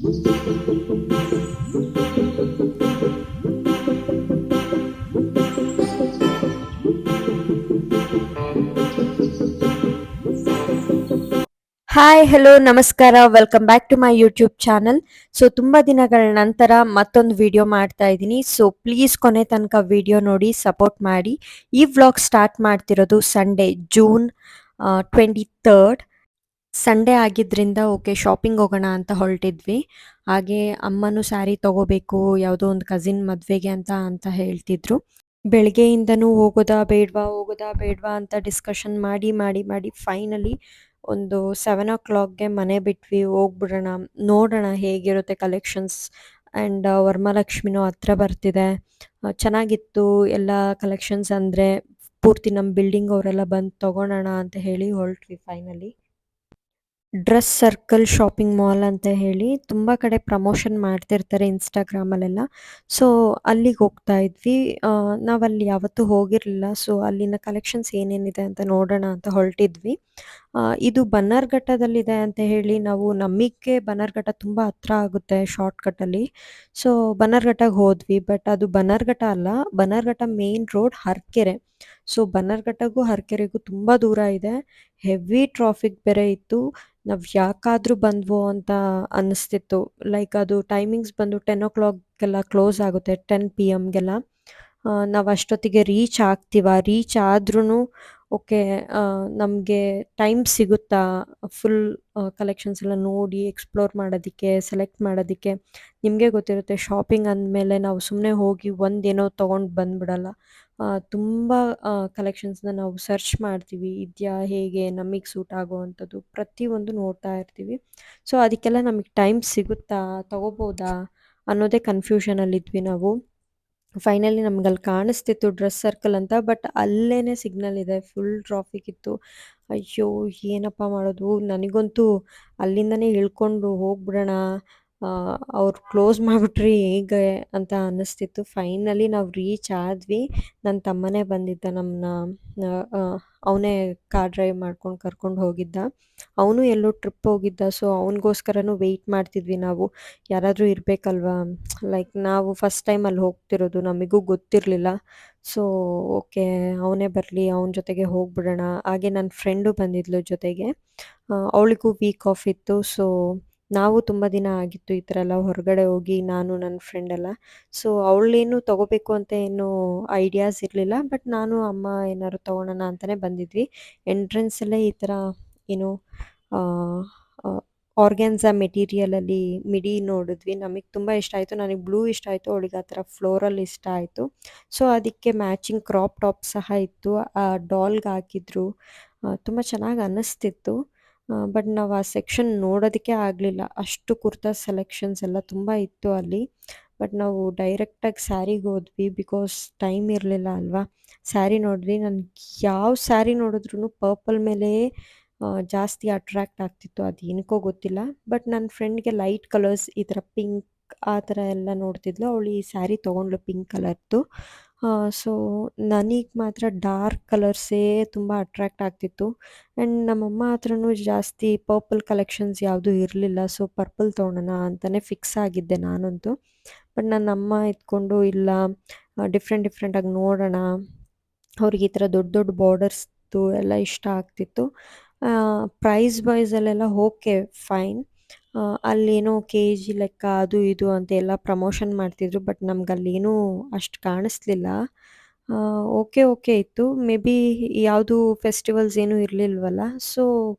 Hi, hello, ನಮಸ್ಕಾರ. Welcome back to my YouTube channel. So ತುಂಬ ದಿನಗಳ ನಂತರ ಮತ್ತೊಂದು ವಿಡಿಯೋ ಮಾಡ್ತಾ ಇದ್ದೀನಿ. ಸೊ ಪ್ಲೀಸ್ ಕೊನೆ ತನಕ ವಿಡಿಯೋ ನೋಡಿ ಸಪೋರ್ಟ್ ಮಾಡಿ. ಈ ವ್ಲಾಗ್ ಸ್ಟಾರ್ಟ್ ಮಾಡ್ತಿರೋದು ಸಂಡೇ, ಜೂನ್ 23rd. ಸಂಡೇ ಆಗಿದ್ದರಿಂದ ಓಕೆ ಶಾಪಿಂಗ್ ಹೋಗೋಣ ಅಂತ ಹೊರಟಿದ್ವಿ. ಹಾಗೆ ಅಮ್ಮನೂ ಸ್ಯಾರಿ ತಗೋಬೇಕು ಯಾವುದೋ ಒಂದು ಕಸಿನ್ ಮದುವೆಗೆ ಅಂತ ಹೇಳ್ತಿದ್ರು. ಬೆಳಗ್ಗೆಯಿಂದನೂ ಹೋಗೋದಾ ಬೇಡವಾ ಅಂತ ಡಿಸ್ಕಷನ್ ಮಾಡಿ ಮಾಡಿ ಮಾಡಿ ಫೈನಲಿ ಒಂದು 7 o'clockಗೆ ಮನೆ ಬಿಟ್ವಿ. ಹೋಗ್ಬಿಡೋಣ, ನೋಡೋಣ ಹೇಗಿರುತ್ತೆ ಕಲೆಕ್ಷನ್ಸ್. ಆ್ಯಂಡ್ ವರಮಹಾಲಕ್ಷ್ಮಿನೂ ಹತ್ರ ಬರ್ತಿದೆ. ಚೆನ್ನಾಗಿತ್ತು ಎಲ್ಲ ಕಲೆಕ್ಷನ್ಸ್. ಅಂದರೆ ಪೂರ್ತಿ ನಮ್ಮ ಬಿಲ್ಡಿಂಗ್ ಅವರೆಲ್ಲ ಬಂದು ತೊಗೊಳೋಣ ಅಂತ ಹೇಳಿ ಹೊರಟ್ವಿ finally. Dress circle shopping mall ಅಂತ ಹೇಳಿ ತುಂಬ ಕಡೆ ಪ್ರಮೋಷನ್ ಮಾಡ್ತಿರ್ತಾರೆ ಇನ್ಸ್ಟಾಗ್ರಾಮಲ್ಲೆಲ್ಲ. ಸೊ ಅಲ್ಲಿಗೆ ಹೋಗ್ತಾ ಇದ್ವಿ. ನಾವಲ್ಲಿ ಯಾವತ್ತೂ ಹೋಗಿರಲಿಲ್ಲ. ಸೊ ಅಲ್ಲಿನ ಕಲೆಕ್ಷನ್ಸ್ ಏನೇನಿದೆ ಅಂತ ನೋಡೋಣ ಅಂತ ಹೊರಟಿದ್ವಿ. ಇದು ಬನ್ನರ್ಘಟ್ಟದಲ್ಲಿದೆ ಅಂತ ಹೇಳಿ ನಾವು ನಮಗೆ ಬನ್ನರ್ಘಟ್ಟ ತುಂಬ ಹತ್ರ ಆಗುತ್ತೆ ಶಾರ್ಟ್ಕಟ್ಟಲ್ಲಿ. ಸೊ ಬನ್ನರ್ಘಟ್ಟಗೆ ಹೋದ್ವಿ. ಬಟ್ ಅದು ಬನ್ನರ್ಘಟ್ಟ ಅಲ್ಲ, Bannerghatta main road Harakere. So ಬನ್ನರ್ಘಟ್ಟಗೂ ಹರಕೆರೆಗೂ ತುಂಬ ದೂರ ಇದೆ. ಹೆವಿ ಟ್ರಾಫಿಕ್ ಬೇರೆ ಇತ್ತು. ನಾವು ಯಾಕಾದರೂ ಬಂದ್ವೋ ಅಂತ ಅನ್ನಿಸ್ತಿತ್ತು. ಲೈಕ್ ಅದು ಟೈಮಿಂಗ್ಸ್ ಬಂದು 10 o'clockಗೆಲ್ಲ ಕ್ಲೋಸ್ ಆಗುತ್ತೆ, 10 PM ನಾವು ಅಷ್ಟೊತ್ತಿಗೆ ರೀಚ್ ಆದ್ರೂ ಓಕೆ ನಮಗೆ ಟೈಮ್ ಸಿಗುತ್ತಾ ಫುಲ್ ಕಲೆಕ್ಷನ್ಸ್ ಎಲ್ಲ ನೋಡಿ ಎಕ್ಸ್ಪ್ಲೋರ್ ಮಾಡೋದಕ್ಕೆ, ಸೆಲೆಕ್ಟ್ ಮಾಡೋದಕ್ಕೆ. ನಿಮಗೆ ಗೊತ್ತಿರುತ್ತೆ ಶಾಪಿಂಗ್ ಅಂದಮೇಲೆ ನಾವು ಸುಮ್ಮನೆ ಹೋಗಿ ಒಂದೇನೋ ತೊಗೊಂಡು ಬಂದ್ಬಿಡಲ್ಲ. ತುಂಬ ಕಲೆಕ್ಷನ್ಸ್ನ ನಾವು ಸರ್ಚ್ ಮಾಡ್ತೀವಿ. ಇದೆಯಾ, ಹೇಗೆ ನಮಗೆ ಸೂಟ್ ಆಗೋವಂಥದ್ದು ಪ್ರತಿಯೊಂದು ನೋಡ್ತಾ ಇರ್ತೀವಿ. ಸೊ ಅದಕ್ಕೆಲ್ಲ ನಮಗೆ ಟೈಮ್ ಸಿಗುತ್ತಾ, ತೊಗೋಬೋದಾ ಅನ್ನೋದೇ ಕನ್ಫ್ಯೂಷನಲ್ಲಿದ್ವಿ ನಾವು. ಫೈನಲಿ ನಮ್ಗಲ್ಲಿ ಕಾಣಿಸ್ತಿತ್ತು ಡ್ರೆಸ್ ಸರ್ಕಲ್ ಅಂತ. ಬಟ್ ಅಲ್ಲೇನೇ ಸಿಗ್ನಲ್ ಇದೆ, ಫುಲ್ ಟ್ರಾಫಿಕ್ ಇತ್ತು. ಅಯ್ಯೋ! ಏನಪ್ಪ ಮಾಡೋದು? ನನಗಂತೂ ಅಲ್ಲಿಂದನೇ ಇಳ್ಕೊಂಡು ಹೋಗ್ಬಿಡೋಣ, ಅವ್ರು ಕ್ಲೋಸ್ ಮಾಡಿಬಿಟ್ರೆ ಹೇಗೆ ಅಂತ ಅನ್ನಿಸ್ತಿತ್ತು. ಫೈನಲಿ ನಾವು ರೀಚ್ ಆದ್ವಿ. ನನ್ನ ತಮ್ಮನೇ ಬಂದಿದ್ದ ನಮ್ಮನ್ನ. ಅವನೇ ಕಾರ್ ಡ್ರೈವ್ ಮಾಡ್ಕೊಂಡು ಕರ್ಕೊಂಡು ಹೋಗಿದ್ದ. ಅವನು ಎಲ್ಲೋ ಟ್ರಿಪ್ ಹೋಗಿದ್ದ. ಸೊ ಅವನಿಗೋಸ್ಕರನೂ ವೆಯ್ಟ್ ಮಾಡ್ತಿದ್ವಿ ನಾವು. ಯಾರಾದರೂ ಇರಬೇಕಲ್ವಾ, ಲೈಕ್ ನಾವು ಫಸ್ಟ್ ಟೈಮ್ ಅಲ್ಲಿ ಹೋಗ್ತಿರೋದು, ನಮಗೂ ಗೊತ್ತಿರಲಿಲ್ಲ. ಸೊ ಓಕೆ ಅವನೇ ಬರಲಿ, ಅವನ ಜೊತೆಗೆ ಹೋಗ್ಬಿಡೋಣ. ಹಾಗೆ ನನ್ನ ಫ್ರೆಂಡು ಬಂದಿದ್ಲು ಜೊತೆಗೆ. ಅವಳಿಗೂ ವೀಕ್ ಆಫ್ ಇತ್ತು. ಸೊ ನಾವು ತುಂಬ ದಿನ ಆಗಿತ್ತು ಈ ಥರ ಎಲ್ಲ ಹೊರಗಡೆ ಹೋಗಿ, ನಾನು ನನ್ನ ಫ್ರೆಂಡೆಲ್ಲ. ಸೊ ಅವಳೇನು ತೊಗೋಬೇಕು ಅಂತ ಏನು ಐಡಿಯಾಸ್ ಇರಲಿಲ್ಲ. ಬಟ್ ನಾನು ಅಮ್ಮ ಏನಾದ್ರು ತೊಗೊಳೋಣ ಅಂತಲೇ ಬಂದಿದ್ವಿ. ಎಂಟ್ರೆನ್ಸಲ್ಲೇ ಈ ಥರ ಏನು ಆರ್ಗ್ಯಾನ್ಸಾ ಮೆಟೀರಿಯಲಲ್ಲಿ ಮಿಡಿ ನೋಡಿದ್ವಿ. ನಮಗೆ ತುಂಬ ಇಷ್ಟ ಆಯಿತು. ನನಗೆ ಬ್ಲೂ ಇಷ್ಟ ಆಯಿತು, ಅವಳಿಗೆ ಆ ಥರ ಫ್ಲೋರಲ್ ಇಷ್ಟ ಆಯಿತು. ಸೊ ಅದಕ್ಕೆ ಮ್ಯಾಚಿಂಗ್ ಕ್ರಾಪ್ ಟಾಪ್ ಸಹ ಇತ್ತು. ಆ ಡಾಲ್ಗೆ ಹಾಕಿದ್ರು. ತುಂಬ ಚೆನ್ನಾಗಿ ಅನ್ನಿಸ್ತಿತ್ತು. ಬಟ್ ನಾವು ಆ ಸೆಕ್ಷನ್ ನೋಡೋದಕ್ಕೆ ಆಗಲಿಲ್ಲ. ಅಷ್ಟು ಕುರ್ತಾ ಸೆಲೆಕ್ಷನ್ಸ್ ಎಲ್ಲ ತುಂಬ ಇತ್ತು ಅಲ್ಲಿ. ಬಟ್ ನಾವು ಡೈರೆಕ್ಟಾಗಿ ಸ್ಯಾರಿಗೆ ಹೋದ್ವಿ, ಬಿಕಾಸ್ ಟೈಮ್ ಇರಲಿಲ್ಲ ಅಲ್ವಾ. ಸ್ಯಾರಿ ನೋಡಿದ್ವಿ. ನನಗೆ ಯಾವ ಸ್ಯಾರಿ ನೋಡಿದ್ರೂ ಪರ್ಪಲ್ ಮೇಲೆ ಜಾಸ್ತಿ ಅಟ್ರ್ಯಾಕ್ಟ್ ಆಗ್ತಿತ್ತು. ಅದು ಏನಕ್ಕೋ ಗೊತ್ತಿಲ್ಲ. ಬಟ್ ನನ್ನ ಫ್ರೆಂಡ್ಗೆ ಲೈಟ್ ಕಲರ್ಸ್, ಈ ಥರ ಪಿಂಕ್ ಆ ಥರ ಎಲ್ಲ ನೋಡ್ತಿದ್ಲು. ಅವಳು ಈ ಸ್ಯಾರಿ ತೊಗೊಂಡ್ಳು ಪಿಂಕ್ ಕಲರ್ದು. ಸೊ ನನಗೆ ಮಾತ್ರ ಡಾರ್ಕ್ ಕಲರ್ಸೇ ತುಂಬ ಅಟ್ರ್ಯಾಕ್ಟ್ ಆಗ್ತಿತ್ತು. ಆ್ಯಂಡ್ ನಮ್ಮಮ್ಮ ಹತ್ರನೂ ಜಾಸ್ತಿ ಪರ್ಪಲ್ ಕಲೆಕ್ಷನ್ಸ್ ಯಾವುದೂ ಇರಲಿಲ್ಲ. ಸೊ ಪರ್ಪಲ್ ತೊಗೊಳೋಣ ಅಂತಲೇ ಫಿಕ್ಸ್ ಆಗಿದ್ದೆ ನಾನಂತೂ. ಬಟ್ ನನ್ನ ಅಮ್ಮ ಇದ್ಕೊಂಡು ಇಲ್ಲ, ಡಿಫ್ರೆಂಟಾಗಿ ನೋಡೋಣ. ಅವ್ರಿಗೆ ಈ ಥರ ದೊಡ್ಡ ದೊಡ್ಡ ಬಾರ್ಡರ್ಸ್ದು ಎಲ್ಲ ಇಷ್ಟ ಆಗ್ತಿತ್ತು. ಪ್ರೈಸ್ ವೈಸಲ್ಲೆಲ್ಲ ಓಕೆ ಫೈನ್. ಅಲ್ಲೇನೋ KG ಲೆಕ್ಕ ಅದು ಇದು ಅಂತ ಎಲ್ಲ ಪ್ರಮೋಷನ್ ಮಾಡ್ತಿದ್ರು. ಬಟ್ ನಮ್ಗಲ್ಲೇನೂ ಅಷ್ಟು ಕಾಣಿಸ್ಲಿಲ್ಲ. ಓಕೆ ಇತ್ತು. ಮೇ ಬಿ ಯಾವುದು ಫೆಸ್ಟಿವಲ್ಸ್ ಏನೂ ಇರಲಿಲ್ವಲ್ಲ. ಸೊ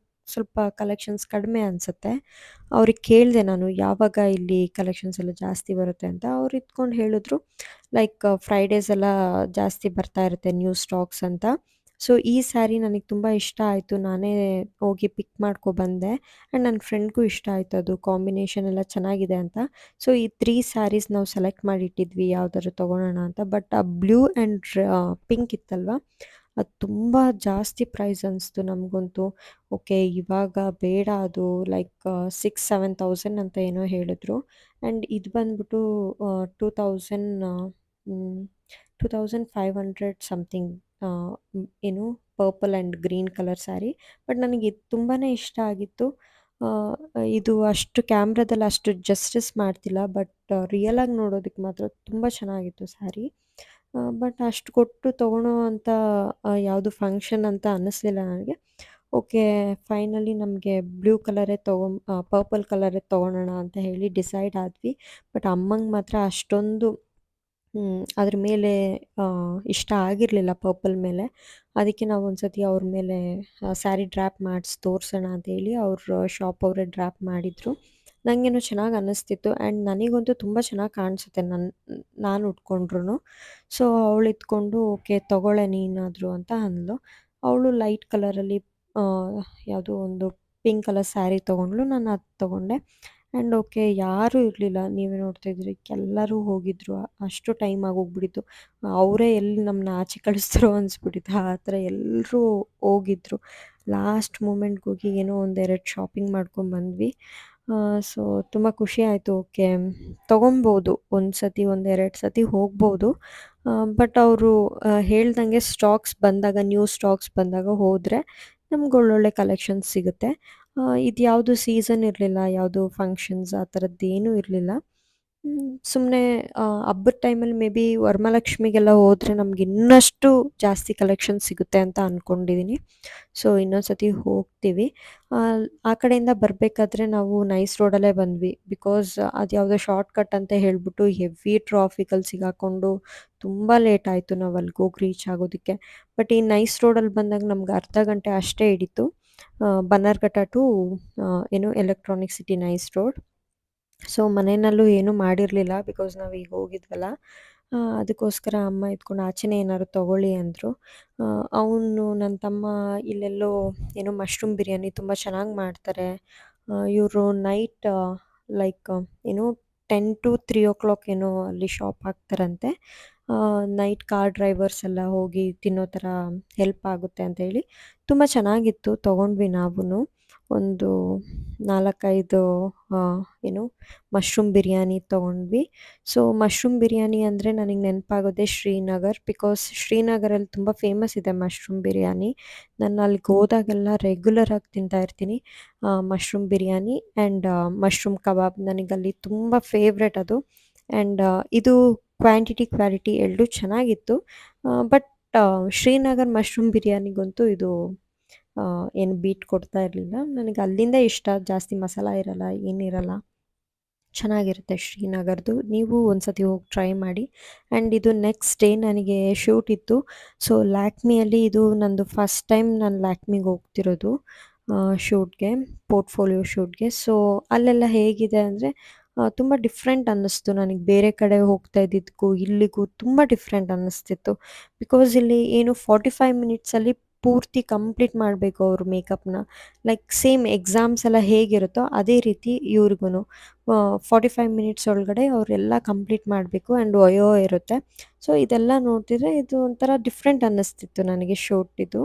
ಸ್ವಲ್ಪ ಕಲೆಕ್ಷನ್ಸ್ ಕಡಿಮೆ ಅನಿಸುತ್ತೆ. ಅವ್ರಿಗೆ ಕೇಳಿದೆ ನಾನು, ಯಾವಾಗ ಇಲ್ಲಿ ಕಲೆಕ್ಷನ್ಸ್ ಎಲ್ಲ ಜಾಸ್ತಿ ಬರುತ್ತೆ ಅಂತ. ಅವ್ರು ಇದ್ಕೊಂಡು ಹೇಳಿದ್ರು, ಲೈಕ್ ಫ್ರೈಡೇಸ್ ಎಲ್ಲ ಜಾಸ್ತಿ ಬರ್ತಾ ಇರುತ್ತೆ ನ್ಯೂ ಸ್ಟಾಕ್ಸ್ ಅಂತ. ಸೊ ಈ ಸ್ಯಾರಿ ನನಗೆ ತುಂಬ ಇಷ್ಟ ಆಯಿತು. ನಾನೇ ಹೋಗಿ ಪಿಕ್ ಬಂದೆ. ಆ್ಯಂಡ್ ನನ್ನ ಫ್ರೆಂಡ್ಗೂ ಇಷ್ಟ ಆಯಿತು, ಅದು ಕಾಂಬಿನೇಷನ್ ಎಲ್ಲ ಚೆನ್ನಾಗಿದೆ ಅಂತ. ಸೊ ಈ 3 ಸ್ಯಾರೀಸ್ ನಾವು ಸೆಲೆಕ್ಟ್ ಮಾಡಿಟ್ಟಿದ್ವಿ ಯಾವುದಾದ್ರು ತೊಗೊಳೋಣ ಅಂತ. ಬಟ್ ಆ ಬ್ಲೂ ಆ್ಯಂಡ್ ಪಿಂಕ್ ಇತ್ತಲ್ವ, ಅದು ತುಂಬ ಜಾಸ್ತಿ ಪ್ರೈಸ್ ಅನಿಸ್ತು ನಮಗಂತೂ. ಓಕೆ ಇವಾಗ ಬೇಡ, ಅದು ಲೈಕ್ 6,000-7,000 ಅಂತ ಏನೋ ಹೇಳಿದ್ರು. ಆ್ಯಂಡ್ ಇದು ಬಂದ್ಬಿಟ್ಟು 2,000 2,500 ಸಮಥಿಂಗ್. ಏನು purple and green colour sari. But ನನಗೆ ಇದು ತುಂಬಾ ಇಷ್ಟ ಆಗಿತ್ತು. ಇದು ಅಷ್ಟು ಕ್ಯಾಮ್ರಾದಲ್ಲಿ ಅಷ್ಟು ಜಸ್ಟಿಸ್ ಮಾಡ್ತಿಲ್ಲ. ಬಟ್ ರಿಯಲ್ ಆಗಿ ನೋಡೋದಕ್ಕೆ ಮಾತ್ರ ತುಂಬ ಚೆನ್ನಾಗಿತ್ತು ಸ್ಯಾರಿ. ಬಟ್ ಅಷ್ಟು ಕೊಟ್ಟು ತೊಗೊಳೋ ಅಂಥ ಯಾವುದು ಫಂಕ್ಷನ್ ಅಂತ ಅನ್ನಿಸ್ಲಿಲ್ಲ ನನಗೆ. ಓಕೆ, ಫೈನಲಿ ನಮಗೆ ಬ್ಲೂ ಕಲರೇ ಪರ್ಪಲ್ ಕಲರೇ ತೊಗೊಳೋಣ ಅಂತ ಹೇಳಿ ಡಿಸೈಡ್ ಆದ್ವಿ. ಬಟ್ ಅಮ್ಮಂಗೆ ಮಾತ್ರ ಅಷ್ಟೊಂದು ಅದ್ರ ಮೇಲೆ ಇಷ್ಟ ಆಗಿರಲಿಲ್ಲ ಪರ್ಪಲ್ ಮೇಲೆ. ಅದಕ್ಕೆ ನಾವು ಒಂದ್ಸತಿ ಅವ್ರ ಮೇಲೆ ಸ್ಯಾರಿ ಡ್ರಾಪ್ ಮಾಡಿಸಿ ತೋರಿಸೋಣ ಅಂತೇಳಿ ಅವ್ರ ಶಾಪ್ ಅವರೇ ಡ್ರಾಪ್ ಮಾಡಿದರು. ನನಗೇನೋ ಚೆನ್ನಾಗಿ ಅನ್ನಿಸ್ತಿತ್ತು ಆ್ಯಂಡ್ ನನಗಂತೂ ತುಂಬ ಚೆನ್ನಾಗಿ ಕಾಣಿಸುತ್ತೆ ನಾನು ಉಟ್ಕೊಂಡ್ರು. ಸೊ ಅವಳು ಇದ್ಕೊಂಡು ಓಕೆ ತಗೊಳ್ಳೆ ನೀನಾದರೂ ಅಂತ ಅಂದ್ಲು. ಅವಳು ಲೈಟ್ ಕಲರಲ್ಲಿ ಯಾವುದೋ ಒಂದು ಪಿಂಕ್ ಕಲರ್ ಸ್ಯಾರಿ ತೊಗೊಂಡ್ಳು. ನಾನು ಅದು ತೊಗೊಂಡೆ. ಆ್ಯಂಡ್ ಓಕೆ, ಯಾರೂ ಇರಲಿಲ್ಲ. ನೀವೇ ನೋಡ್ತಾ ಇದ್ರಿ ಎಲ್ಲರೂ ಹೋಗಿದ್ರು. ಅಷ್ಟು ಟೈಮ್ ಆಗೋಗ್ಬಿಟ್ಟಿತ್ತು. ಅವರೇ ಎಲ್ಲಿ ನಮ್ಮನ್ನ ಆಚೆ ಕಳಿಸ್ತಾರೋ ಅನಿಸ್ಬಿಟ್ಟಿತ್ತು. ಆ ಥರ ಎಲ್ಲರೂ ಹೋಗಿದ್ರು. ಲಾಸ್ಟ್ ಮೂಮೆಂಟ್ಗೆ ಹೋಗಿ ಏನೋ ಒಂದೆರಡು ಶಾಪಿಂಗ್ ಮಾಡ್ಕೊಂಡ್ಬಂದ್ವಿ. ಸೊ ತುಂಬ ಖುಷಿ ಆಯಿತು. ಓಕೆ, ತೊಗೊಬೋದು ಒಂದು ಸತಿ ಒಂದೆರಡು ಸತಿ ಹೋಗ್ಬೋದು. ಬಟ್ ಅವರು ಹೇಳ್ದಂಗೆ ಸ್ಟಾಕ್ಸ್ ಬಂದಾಗ ನ್ಯೂ ಸ್ಟಾಕ್ಸ್ ಬಂದಾಗ ಹೋದರೆ ನಮ್ಗೆ ಒಳ್ಳೊಳ್ಳೆ ಕಲೆಕ್ಷನ್ಸ್ ಸಿಗುತ್ತೆ. ಇದು ಯಾವುದು ಸೀಸನ್ ಇರಲಿಲ್ಲ, ಯಾವುದು ಫಂಕ್ಷನ್ಸ್ ಆ ಥರದ್ದೇನೂ ಇರಲಿಲ್ಲ. ಸುಮ್ಮನೆ ಹಬ್ಬದ ಟೈಮಲ್ಲಿ ಮೇ ಬಿ ವರಮಹಾಲಕ್ಷ್ಮಿಗೆಲ್ಲ ಹೋದರೆ ನಮ್ಗೆ ಇನ್ನಷ್ಟು ಜಾಸ್ತಿ ಕಲೆಕ್ಷನ್ ಸಿಗುತ್ತೆ ಅಂತ ಅಂದ್ಕೊಂಡಿದ್ದೀನಿ. ಸೊ ಇನ್ನೊಂದು ಸತಿ ಹೋಗ್ತೀವಿ. ಆ ಕಡೆಯಿಂದ ಬರಬೇಕಾದ್ರೆ ನಾವು ನೈಸ್ ರೋಡಲ್ಲೇ ಬಂದ್ವಿ. ಬಿಕಾಸ್ ಅದು ಯಾವುದೋ ಶಾರ್ಟ್ ಕಟ್ ಅಂತ ಹೇಳಿಬಿಟ್ಟು ಹೆವಿ ಟ್ರಾಫಿಕಲ್ಲಿ ಸಿಗಾಕೊಂಡು ತುಂಬ ಲೇಟ್ ಆಯಿತು ನಾವು ಅಲ್ಲಿಗೆ ಹೋಗಿ ರೀಚ್ ಆಗೋದಕ್ಕೆ. ಬಟ್ ಈ ನೈಸ್ ರೋಡಲ್ಲಿ ಬಂದಾಗ ನಮ್ಗೆ ಅರ್ಧ ಗಂಟೆ ಅಷ್ಟೇ ಹಿಡಿತು. ಬನ್ನರ್ಘಟ್ಟ ಟು ಏನು electronic city nice road. So ಮನೆಯಲ್ಲೂ ಏನೂ ಮಾಡಿರಲಿಲ್ಲ ಬಿಕಾಸ್ ನಾವು ಈಗ ಹೋಗಿದ್ವಲ್ಲ. ಅದಕ್ಕೋಸ್ಕರ ಅಮ್ಮ ಎತ್ಕೊಂಡು ಆಚೆನೇ ಏನಾದ್ರು ತೊಗೊಳ್ಳಿ ಅಂದರು. ಅವನು ನನ್ನ ತಮ್ಮ ಇಲ್ಲೆಲ್ಲೋ ಏನೋ ಮಶ್ರೂಮ್ ಬಿರಿಯಾನಿ ತುಂಬ ಚೆನ್ನಾಗಿ ಮಾಡ್ತಾರೆ. ಇವರು ನೈಟ್ ಲೈಕ್ ಏನೋ 10 to 3 ಏನೋ ಅಲ್ಲಿ ಶಾಪ್ ಹಾಕ್ತಾರಂತೆ. ನೈಟ್ ಕಾರ್ ಡ್ರೈವರ್ಸ್ ಎಲ್ಲ ಹೋಗಿ ತಿನ್ನೋ ಥರ ಹೆಲ್ಪ್ ಆಗುತ್ತೆ ಅಂತ ಹೇಳಿ ತುಂಬ ಚೆನ್ನಾಗಿತ್ತು. ತೊಗೊಂಡ್ವಿ ನಾವೂ ಒಂದು 4-5 ಏನು ಮಶ್ರೂಮ್ ಬಿರಿಯಾನಿ ತೊಗೊಂಡ್ವಿ. ಸೊ ಮಶ್ರೂಮ್ ಬಿರಿಯಾನಿ ಅಂದರೆ ನನಗೆ ನೆನಪಾಗೋದೇ ಶ್ರೀನಗರ್. ಬಿಕಾಸ್ ಶ್ರೀನಗರಲ್ಲಿ ತುಂಬ ಫೇಮಸ್ ಇದೆ ಮಶ್ರೂಮ್ ಬಿರಿಯಾನಿ. ನಾನು ಅಲ್ಲಿಗೆ ಹೋದಾಗೆಲ್ಲ ರೆಗ್ಯುಲರಾಗಿ ತಿಂತಾಯಿರ್ತೀನಿ mushroom biryani and mushroom kebab. ನನಗಲ್ಲಿ ತುಂಬ ಫೇವ್ರೆಟ್ ಅದು. ಆ್ಯಂಡ್ ಇದು ಕ್ವಾಂಟಿಟಿ ಕ್ವಾಲಿಟಿ ಎರಡೂ ಚೆನ್ನಾಗಿತ್ತು. ಬಟ್ ಶ್ರೀನಗರ್ ಮಶ್ರೂಮ್ ಬಿರಿಯಾನಿಗಂತೂ ಇದು ಏನು ಬೀಟ್ ಕೊಡ್ತಾ ಇರಲಿಲ್ಲ. ನನಗೆ ಅಲ್ಲಿಂದೇ ಇಷ್ಟ. ಜಾಸ್ತಿ ಮಸಾಲ ಇರಲ್ಲ, ಏನಿರಲ್ಲ, ಚೆನ್ನಾಗಿರುತ್ತೆ ಶ್ರೀನಗರ್ದು. ನೀವು ಒಂದ್ಸತಿ ಹೋಗಿ ಟ್ರೈ ಮಾಡಿ. ಆ್ಯಂಡ್ ಇದು ನೆಕ್ಸ್ಟ್ ಡೇ ನನಗೆ ಶೂಟ್ ಇತ್ತು. ಸೊ ಲ್ಯಾಕ್ಮಿಯಲ್ಲಿ ಇದು ನಂದು ಫಸ್ಟ್ ಟೈಮ್ ನಾನು ಲ್ಯಾಕ್ಮಿಗೆ ಹೋಗ್ತಿರೋದು ಶೂಟ್ಗೆ, ಪೋರ್ಟ್ಫೋಲಿಯೋ ಶೂಟ್ಗೆ. ಸೊ ಅಲ್ಲೆಲ್ಲ ಹೇಗಿದೆ ಅಂದರೆ ತುಂಬ ಡಿಫ್ರೆಂಟ್ ಅನ್ನಿಸ್ತು ನನಗೆ. ಬೇರೆ ಕಡೆ ಹೋಗ್ತಾ ಇದ್ದಿದ್ದಕ್ಕೂ ಇಲ್ಲಿಗೂ ತುಂಬ ಡಿಫ್ರೆಂಟ್ ಅನ್ನಿಸ್ತಿತ್ತು. ಬಿಕಾಸ್ ಇಲ್ಲಿ ಏನು 45 ಮಿನಿಟ್ಸಲ್ಲಿ ಪೂರ್ತಿ ಕಂಪ್ಲೀಟ್ ಮಾಡಬೇಕು ಅವರು ಮೇಕಪ್ನ. ಲೈಕ್ ಸೇಮ್ ಎಕ್ಸಾಮ್ಸ್ ಎಲ್ಲ ಹೇಗಿರುತ್ತೋ ಅದೇ ರೀತಿ ಇವ್ರಿಗೂ 45 ಮಿನಿಟ್ಸ್ ಒಳಗಡೆ ಅವರೆಲ್ಲ ಕಂಪ್ಲೀಟ್ ಮಾಡಬೇಕು ಆ್ಯಂಡ್ ವಯೋ ಇರುತ್ತೆ. ಸೊ ಇದೆಲ್ಲ ನೋಡ್ತಿದ್ರೆ ಇದು ಒಂಥರ ಡಿಫ್ರೆಂಟ್ ಅನ್ನಿಸ್ತಿತ್ತು ನನಗೆ ಶೂಟ್ ಇದು.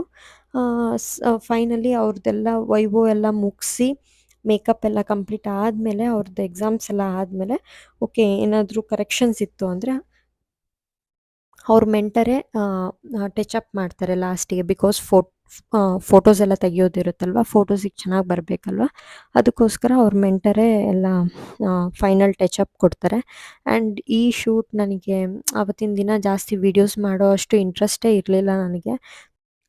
ಫೈನಲಿ ಅವ್ರದ್ದೆಲ್ಲ ವೈವೋ ಎಲ್ಲ ಮುಗಿಸಿ ಮೇಕಪ್ ಎಲ್ಲ ಕಂಪ್ಲೀಟ್ ಆದಮೇಲೆ ಅವ್ರದ್ದು ಎಕ್ಸಾಮ್ಸ್ ಎಲ್ಲ ಆದಮೇಲೆ ಓಕೆ ಏನಾದರೂ ಕರೆಕ್ಷನ್ಸ್ ಇತ್ತು ಅಂದರೆ ಅವ್ರ ಮೆಂಟರೇ ಟಚ್ ಅಪ್ ಮಾಡ್ತಾರೆ ಲಾಸ್ಟಿಗೆ. ಬಿಕಾಸ್ ಫೋಟೋಸ್ ಎಲ್ಲ ತೆಗಿಯೋದಿರುತ್ತಲ್ವ, ಫೋಟೋಸಿಗೆ ಚೆನ್ನಾಗಿ ಬರಬೇಕಲ್ವ, ಅದಕ್ಕೋಸ್ಕರ ಅವ್ರ ಮೆಂಟರೇ ಎಲ್ಲ ಫೈನಲ್ ಟಚ್ ಅಪ್ ಕೊಡ್ತಾರೆ. ಆ್ಯಂಡ್ ಈ ಶೂಟ್ ನನಗೆ ಆವತ್ತಿನ ದಿನ ಜಾಸ್ತಿ ವೀಡಿಯೋಸ್ ಮಾಡೋ ಅಷ್ಟು ಇಂಟ್ರೆಸ್ಟೇ ಇರಲಿಲ್ಲ ನನಗೆ.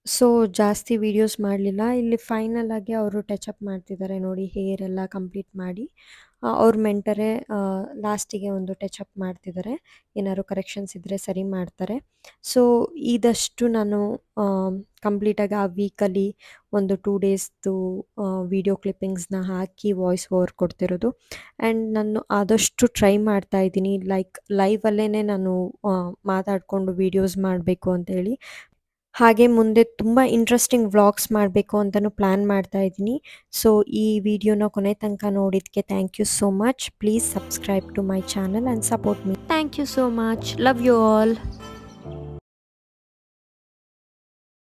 ಸೊ ಜಾಸ್ತಿ ವೀಡಿಯೋಸ್ ಮಾಡಲಿಲ್ಲ. ಇಲ್ಲಿ ಫೈನಲ್ ಆಗಿ ಅವರು ಟಚ್ ಅಪ್ ಮಾಡ್ತಿದ್ದಾರೆ ನೋಡಿ, ಹೇರ್ ಎಲ್ಲ ಕಂಪ್ಲೀಟ್ ಮಾಡಿ. ಅವ್ರ ಮೆಂಟರೇ ಲಾಸ್ಟಿಗೆ ಒಂದು ಟಚ್ ಅಪ್ ಮಾಡ್ತಿದ್ದಾರೆ. ಏನಾದ್ರು ಕರೆಕ್ಷನ್ಸ್ ಇದ್ದರೆ ಸರಿ ಮಾಡ್ತಾರೆ. ಸೊ ಇದಷ್ಟು ನಾನು ಕಂಪ್ಲೀಟಾಗಿ ಆ ವೀಕಲ್ಲಿ ಒಂದು 2 ಡೇಸ್ದು ವೀಡಿಯೋ ಕ್ಲಿಪ್ಪಿಂಗ್ಸ್ನ ಹಾಕಿ ವಾಯ್ಸ್ ಓವರ್ ಕೊಡ್ತಿರೋದು. ಆ್ಯಂಡ್ ನಾನು ಆದಷ್ಟು ಟ್ರೈ ಮಾಡ್ತಾ ಇದ್ದೀನಿ ಲೈಕ್ ಲೈವಲ್ಲೇ ನಾನು ಮಾತಾಡಿಕೊಂಡು ವೀಡಿಯೋಸ್ ಮಾಡಬೇಕು ಅಂತೇಳಿ. ಹಾಗೆ ಮುಂದೆ ತುಂಬ ಇಂಟ್ರೆಸ್ಟಿಂಗ್ ವ್ಲಾಗ್ಸ್ ಮಾಡಬೇಕು ಅಂತಲೂ ಪ್ಲ್ಯಾನ್ ಮಾಡ್ತಾ ಇದ್ದೀನಿ. ಸೊ ಈ ವಿಡಿಯೋನ ಕೊನೆ ತನಕ ನೋಡಿದ್ದಕ್ಕೆ thank you so much. Please subscribe to my channel and support me. Thank you so much. Love you all.